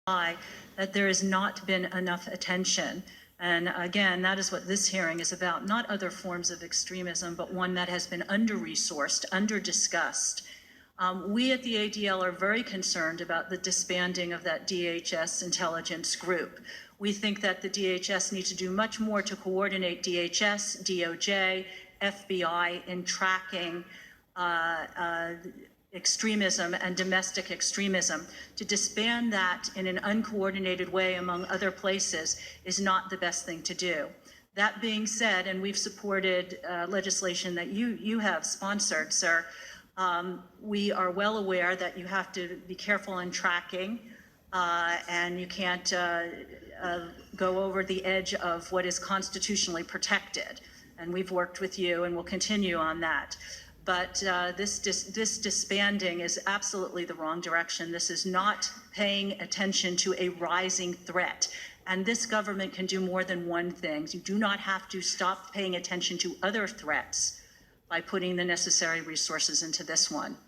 that there has not been enough attention. And again, that is what this hearing is about, not other forms of extremism, but one that has been under-resourced, under-discussed. We at the ADL are very concerned about the disbanding of that DHS intelligence group. We think that the DHS needs to do much more to coordinate DHS, DOJ, FBI in tracking extremism and domestic extremism. To disband that in an uncoordinated way among other places is not the best thing to do. That being said, and we've supported legislation that you have sponsored, sir, we are well aware that you have to be careful in tracking and you can't go over the edge of what is constitutionally protected. And we've worked with you and will continue on that. But this disbanding is absolutely the wrong direction. This is not paying attention to a rising threat. And this government can do more than one thing. You do not have to stop paying attention to other threats by putting the necessary resources into this one.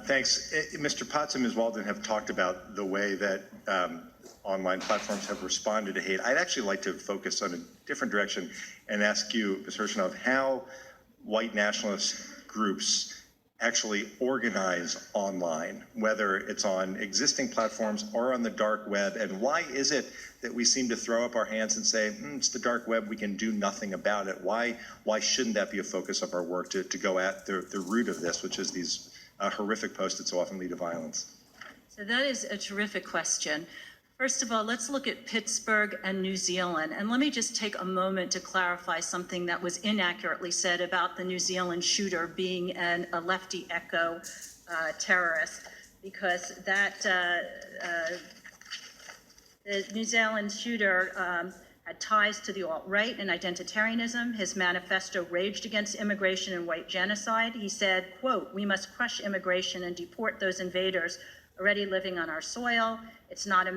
Thanks. Mr. Potts and Ms. Walden have talked about the way that online platforms have responded to hate. I'd actually like to focus on a different direction and ask you, Ms. Hirshenov, how white nationalist groups actually organize online, whether it's on existing platforms or on the dark web, and why is it that we seem to throw up our hands and say, it's the dark web, we can do nothing about it? Why shouldn't that be a focus of our work to go at the root of this, which is these horrific posts that so often lead to violence? So that is a terrific question. First of all, let's look at Pittsburgh and New Zealand. And let me just take a moment to clarify something that was inaccurately said about the New Zealand shooter being a lefty echo terrorist, because that the New Zealand shooter had ties to the alt-right and identitarianism. His manifesto raged against immigration and white genocide. He said, quote, "We must crush immigration and deport those invaders already living on our soil. It's not a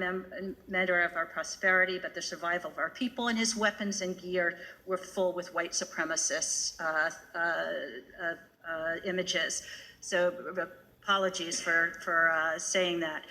matter of our prosperity, but the survival of our people." And his weapons and gear were full with white supremacist images. So apologies for saying that.